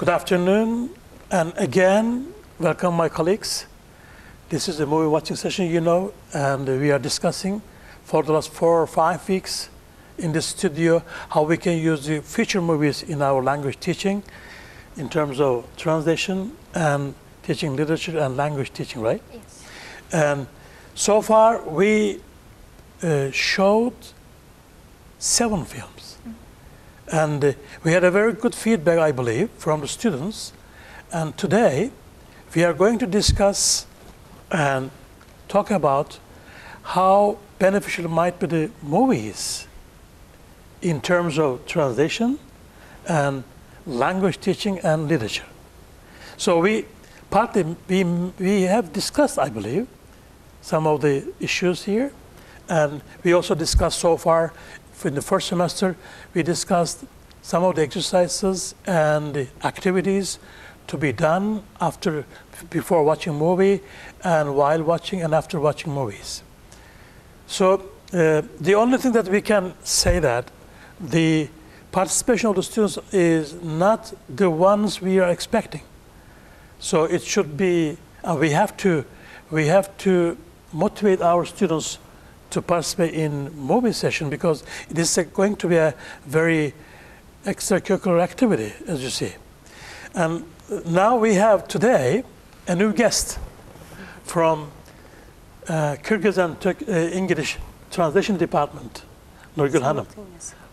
Good afternoon, and again, welcome my colleagues. This is a movie watching session, and we are discussing for the last 4 or 5 weeks in the studio how we can use the feature movies in our language teaching in terms of translation and teaching literature and language teaching, right? Yes. And so far we showed 7 films. And we had a very good feedback, I believe, from the students. And today, we are going to discuss and talk about how beneficial might be the movies in terms of translation and language teaching and literature. So we have discussed, I believe, some of the issues here. And we also discussed so far, in the first semester, we discussed some of the exercises and the activities to be done before watching movie and while watching and after watching movies. So the only thing that we can say that the participation of the students is not the ones we are expecting. So it should be, we have to motivate our students to participate in movie session because it is going to be a very extracurricular activity, as you see. And now we have today a new guest from Kyrgyz and English translation department, Nurgül Hanım,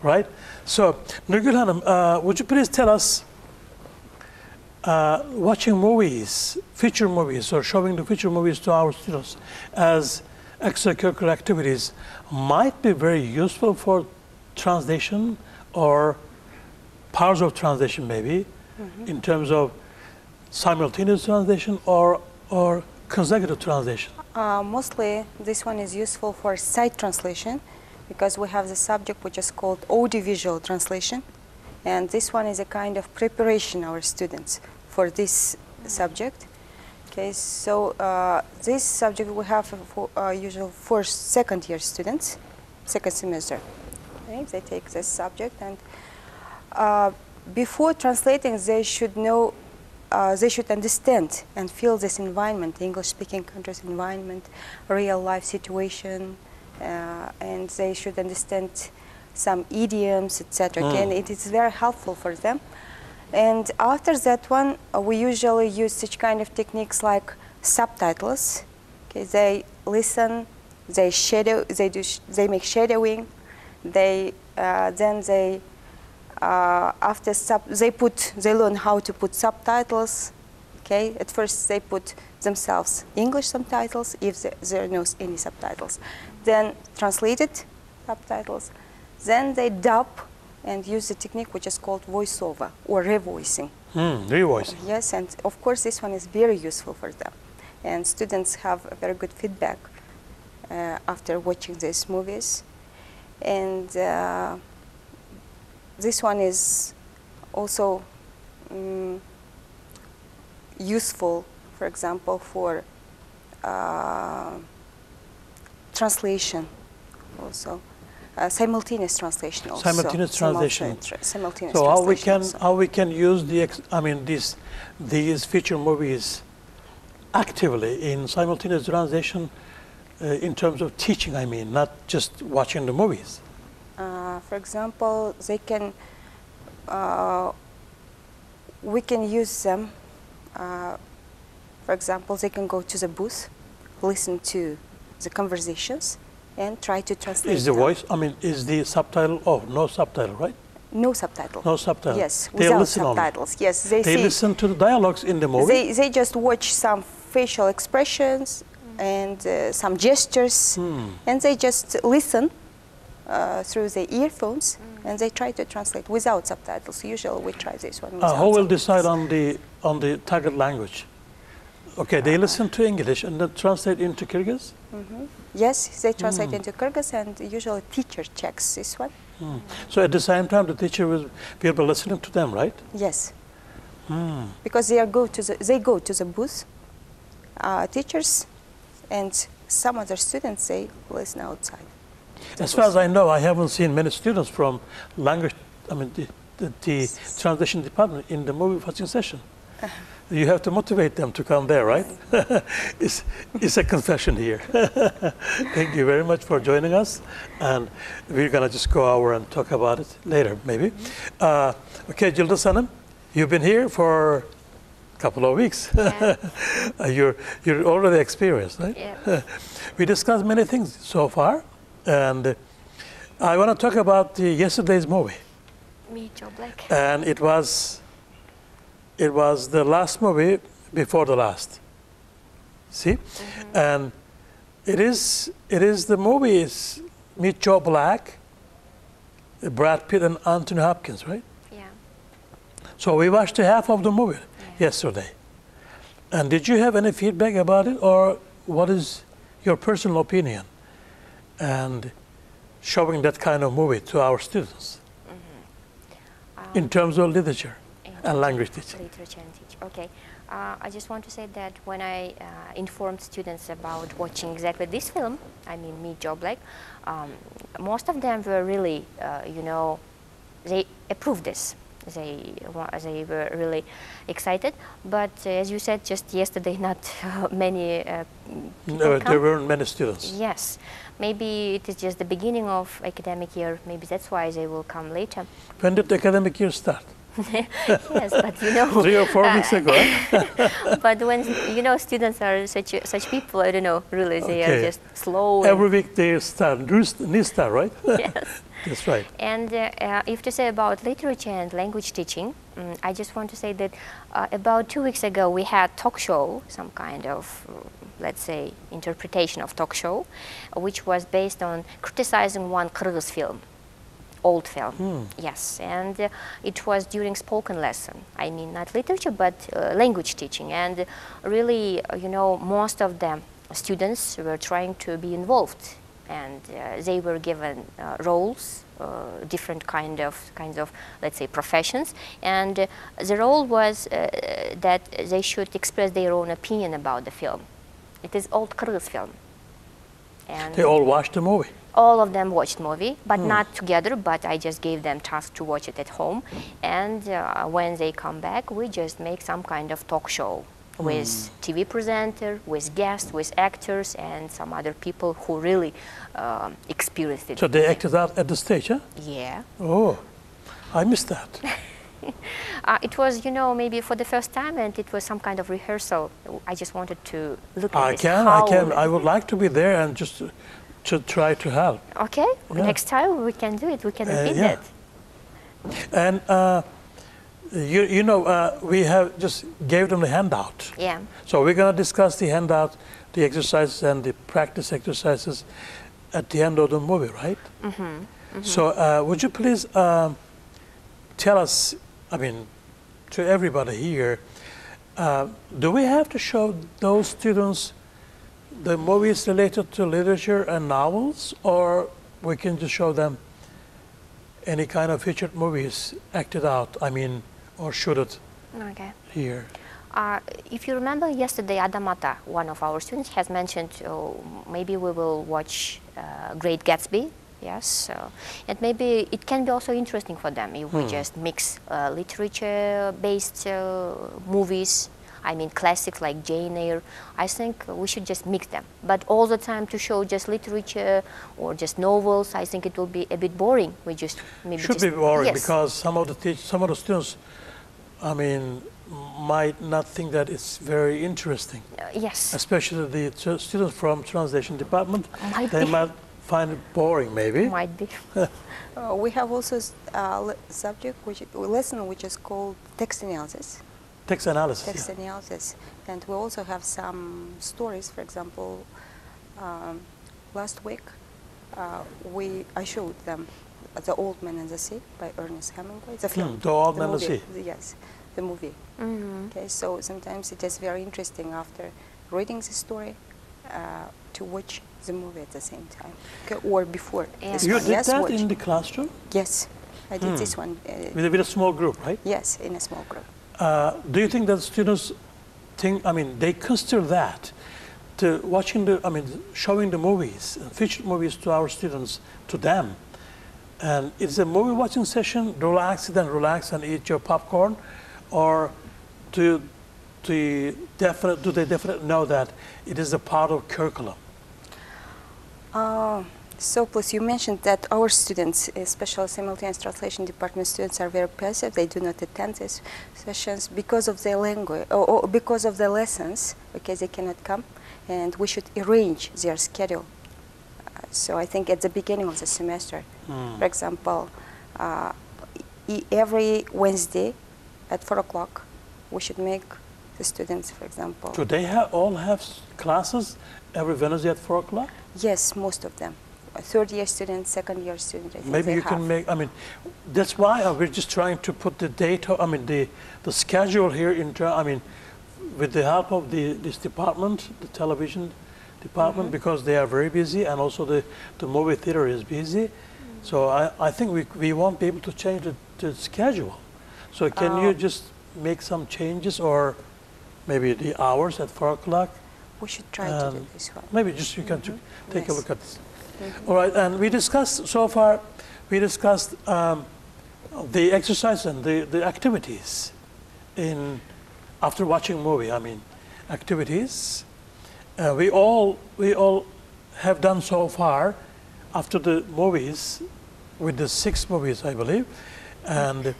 right? So Nurgül Hanım, would you please tell us watching movies, feature movies, or showing the feature movies to our students as extracurricular activities might be very useful for translation or powers of translation maybe, in terms of simultaneous translation or consecutive translation? Mostly this one is useful for sight translation because we have the subject which is called audiovisual translation, and this one is a kind of preparation our students for this subject. Okay, so this subject we have for usually for second-year students, second semester. Okay, they take this subject, and before translating, they should know, they should understand and feel this environment, English-speaking countries' environment, real-life situation, and they should understand some idioms, etc. Okay, and it is very helpful for them. And after that one, we usually use such kind of techniques like subtitles. Okay, they listen, they shadow, they make shadowing. They they learn how to put subtitles. Okay, at first they put themselves English subtitles if there are no any subtitles, then translated subtitles, then they dub and use the technique which is called voiceover or revoicing. Revoicing. Yes, and of course this one is very useful for them. And students have a very good feedback after watching these movies. And this one is also useful, for example, for translation also. Simultaneous translation also. Simultaneous translation. Simultaneous so translation how we can use these feature movies actively in simultaneous translation in terms of teaching, not just watching the movies. For example, they can we can use them. For example, they can go to the booth, listen to the conversations, and try to translate. Is the voice, is the subtitle, no subtitle, right? No subtitle. No subtitle. Yes, they without listen subtitles. Only. Yes, they listen to the dialogues in the movie? They just watch some facial expressions and some gestures, and they just listen through the earphones, and they try to translate without subtitles. Usually we try this one without Who will subtitles. decide on the target language? Okay, they listen to English and then translate into Kyrgyz? Yes, they translate into Kyrgyz, and usually teacher checks this one. So at the same time, the teacher will be listening to them, right? Yes. Because they go to the booth, teachers, and some other students, they listen outside. As far as I know, I haven't seen many students from language, the translation department in the movie watching session. You have to motivate them to come there, right? It's a confession here. Thank you very much for joining us, and we're gonna just go over and talk about it later, maybe. Okay, Yıldız Hanım, you've been here for a couple of weeks. Yeah. You're already experienced, right? Yeah. We discussed many things so far, and I want to talk about yesterday's movie. Me, Joe Black. And it was the last movie before the last. See? And it is the movie is Meet Joe Black, Brad Pitt and Anthony Hopkins, right? Yeah. So we watched half of the movie yesterday. And did you have any feedback about it, or what is your personal opinion and showing that kind of movie to our students in terms of literature and language teaching? Literature and teaching. Okay. I just want to say that when I informed students about watching exactly this film, I mean Meet Joe Black, most of them were really, they approved this. They were really excited. But as you said just yesterday, not many people come. There weren't many students. Yes. Maybe it is just the beginning of academic year. Maybe that's why they will come later. When did the academic year start? Yes, but 3 or 4 weeks ago. But when students are such people, I don't know. Really, they are just slow. Every week they start, new start, right? Yes. That's right. And if to say about literature and language teaching, I just want to say that about 2 weeks ago we had talk show, some kind of, let's say, interpretation of talk show, which was based on criticizing one Kyrgyz film, old film. Yes, and it was during spoken lesson. I mean, not literature, but language teaching. And really, most of the students were trying to be involved. And they were given roles, different kinds of, let's say, professions. And the role was that they should express their own opinion about the film. It is old Kyrgyz film. And they all watched the movie. All of them watched movie, but not together. But I just gave them task to watch it at home. And when they come back, we just make some kind of talk show with TV presenter, with guests, with actors, and some other people who really experienced it. So they acted out at the stage, huh? Yeah. Oh, I missed that. It was, maybe for the first time, and it was some kind of rehearsal. I just wanted to look at this. I can. I would like to be there and just to try to help. Okay. Yeah. Next time we can do it. We can repeat that. And we have just gave them the handout. Yeah. So we're going to discuss the handout, the exercises and the practice exercises at the end of the movie, right? So would you please tell us, I mean, to everybody here, do we have to show those students the movies related to literature and novels, or we can just show them any kind of featured movies acted out, I mean, or should it here? If you remember yesterday, Adamata, one of our students, has mentioned maybe we will watch Great Gatsby. Yes, and maybe it can be also interesting for them if we just mix literature-based movies. I mean, classics like Jane Eyre. I think we should just mix them. But all the time to show just literature or just novels, I think it will be a bit boring. We just maybe should be boring because some of the students, I mean, might not think that it's very interesting. Yes. Especially the students from translation department, they might find it boring, maybe. Might be. We have also a lesson which is called text analysis. Text analysis. Text analysis, and we also have some stories. For example, last week I showed them The Old Man and the Sea by Ernest Hemingway. The film. The Old Man and the Sea. Yes, the movie. Okay, so sometimes it is very interesting after reading the story to watch the movie at the same time, or before. You did that in the classroom? Yes, I did this one. With a small group, right? Yes, in a small group. Do you think that students think, I mean, they consider that to watching showing the movies, featured movies to our students, to them, And it's a movie watching session, relax and eat your popcorn, or do they definitely know that it is a part of curriculum? So plus you mentioned that our students, especially simultaneous translation department students, are very passive. They do not attend these sessions because of their language, or because of the lessons, because they cannot come, and we should arrange their schedule. So I think at the beginning of the semester, for example, every Wednesday at 4 o'clock, we should make the students, for example. So they all have classes every Wednesday at 4 o'clock? Yes, most of them. A third-year student, second-year student, I think Maybe they you have. can make, I mean, that's why we're just trying to put the data, I mean, the schedule here into, I mean, with the help of this department, the television department, because they are very busy, and also the movie theater is busy. So I think we won't be able to change the schedule. So can you just make some changes, or maybe the hours at 4 o'clock? We should try to do this one. Maybe just you can take a Yes. look at this. All right, and we discussed so far, we discussed the exercise and the activities after watching movie. I mean, activities. We all have done so far after the movies, with the 6 movies, I believe, and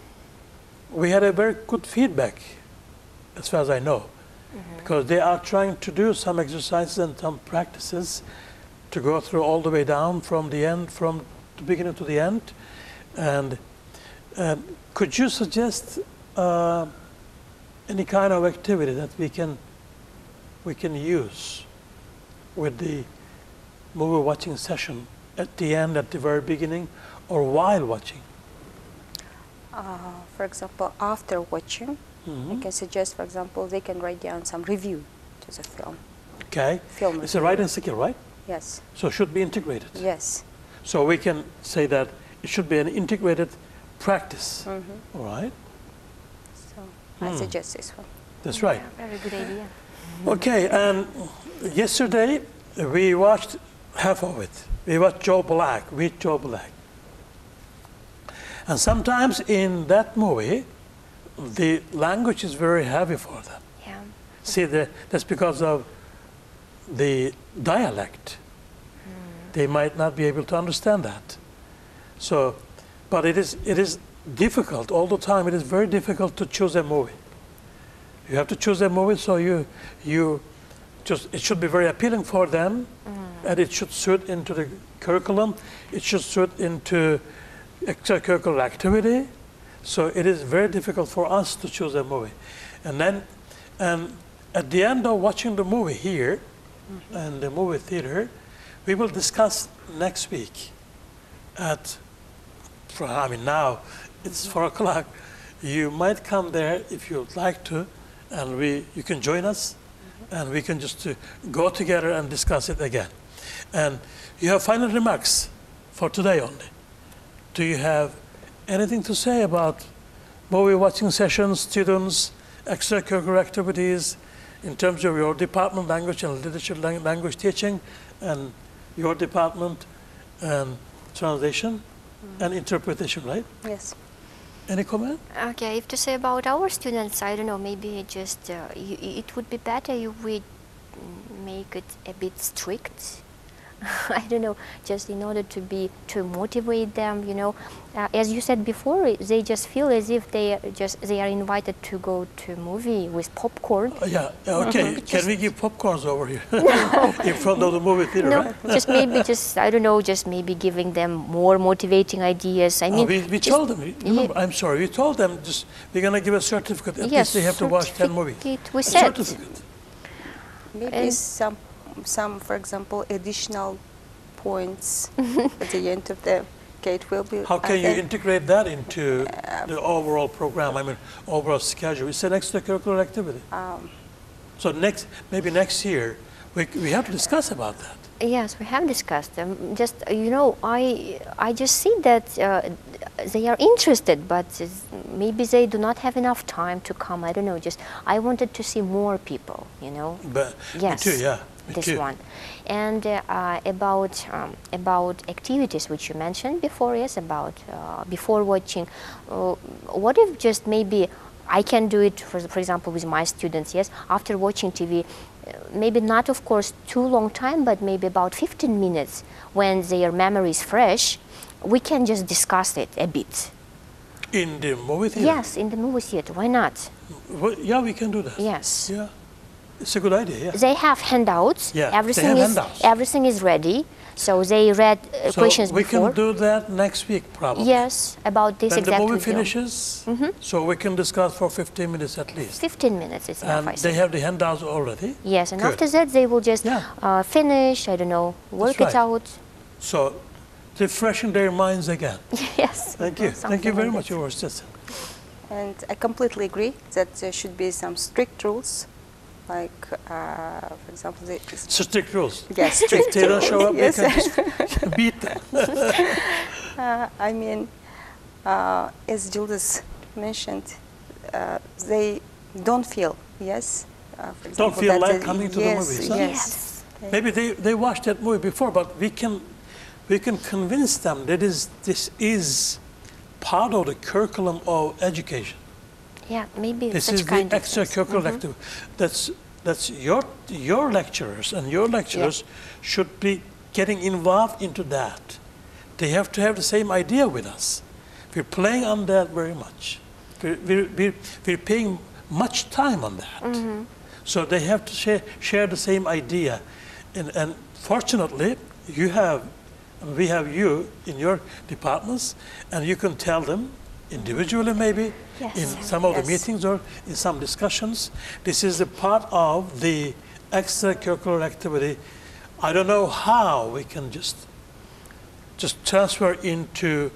we had a very good feedback, as far as I know, because they are trying to do some exercises and some practices to go through all the way down from the end, from the beginning to the end. And could you suggest any kind of activity that we can use with the movie watching session at the end, at the very beginning, or while watching? For example, after watching, I can suggest, for example, they can write down some review to the film. Okay. Film It's a review. writing skill, right? Yes. So it should be integrated. Yes. So we can say that it should be an integrated practice. All right? So I suggest this one. That's right. Yeah, very good idea. Okay, and yesterday we watched half of it. We watched Joe Black, Meet Joe Black. And sometimes in that movie, the language is very heavy for them. Yeah. See, that's because of the dialect. They might not be able to understand that. So, but it is difficult all the time. It is very difficult to choose a movie. You have to choose a movie, so it should be very appealing for them, and it should suit into the curriculum. It should suit into extracurricular activity. So it is very difficult for us to choose a movie. And then, at the end of watching the movie here, and the movie theater, we will discuss next week now it's 4 o'clock. You might come there if you'd like to, and you can join us, and we can just go together and discuss it again. And you have final remarks for today only. Do you have anything to say about movie watching sessions, students, extracurricular activities, in terms of your department, language and literature language teaching, and your department translation and interpretation, right? Yes. Any comment? Okay, if to say about our students, I don't know, maybe just it would be better if we make it a bit strict. I don't know, just in order to motivate them, you know. As you said before, they just feel as if they are invited to go to a movie with popcorn. Yeah, okay. Can we give popcorns over here in front of the movie theater, No, right? I don't know, just maybe giving them more motivating ideas. I mean, we told them, remember, I'm sorry, we told them just we're going to give a certificate. At least they have to watch 10 movies. We A said. certificate. Maybe some, for example, additional points at the end of the. Okay, it will be. How can you integrate that into the overall program? I mean, overall schedule. It's an extracurricular activity. So maybe next year, we have to discuss about that. Yes, we have discussed them. Just, you know, I just see that they are interested, but maybe they do not have enough time to come. I don't know. Just I wanted to see more people. You know. But Yes. me too. Yeah. Me This too. one. And about activities which you mentioned before, yes, about before watching. What if just maybe I can do it, for example, with my students, yes, after watching TV, maybe not, of course, too long time, but maybe about 15 minutes when their memory is fresh, we can just discuss it a bit. In the movie theater? Yes, in the movie theater. Why not? Well, yeah, we can do that. Yes. Yeah, it's a good idea, yeah. They have handouts. Yeah, everything they have is handouts. Everything is ready. So they read questions we before. can do that next week, probably. Yes, about this when exact the movie video. finishes, so we can discuss for 15 minutes at least. 15 minutes is enough, And I they think. have the handouts already. Yes, and Good. after that they will just Yeah. finish, I don't know, work That's it right. out. So, refreshing their minds again. Yes. Thank you. Thank you something very like much, that. your assistant. And I completely agree that there should be some strict rules, like, for example, Strict rules. yes, strict If they don't show up, yes. we can just beat them. I mean, as Julius mentioned, they don't feel, yes, for example, Don't feel that like they- coming to the yes, movies, huh? Yes. Maybe they watched that movie before, but we can convince them that this is part of the curriculum of education. Yeah, maybe This such is the kind of things. extracurricular activity. That's your lecturers and your lecturers should be getting involved into that. They have to have the same idea with us. We're playing on that very much. We're paying much time on that. So they have to share the same idea. And fortunately, we have you in your departments, and you can tell them individually maybe, Yes. in some of the Yes. meetings or in some discussions. This is a part of the extracurricular activity. I don't know how we can just transfer into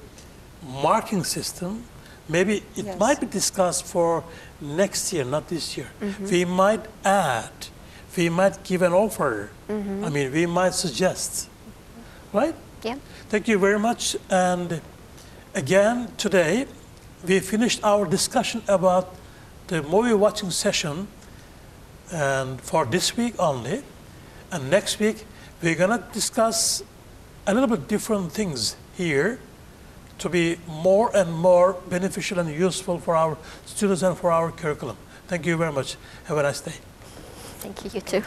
marking system. Maybe it Yes. might be discussed for next year, not this year. We might add, we might give an offer. I mean, we might suggest, right? Yeah. Thank you very much. And again, today, we finished our discussion about the movie watching session, and for this week only. And next week, we're gonna discuss a little bit different things here to be more and more beneficial and useful for our students and for our curriculum. Thank you very much. Have a nice day. Thank you, you too.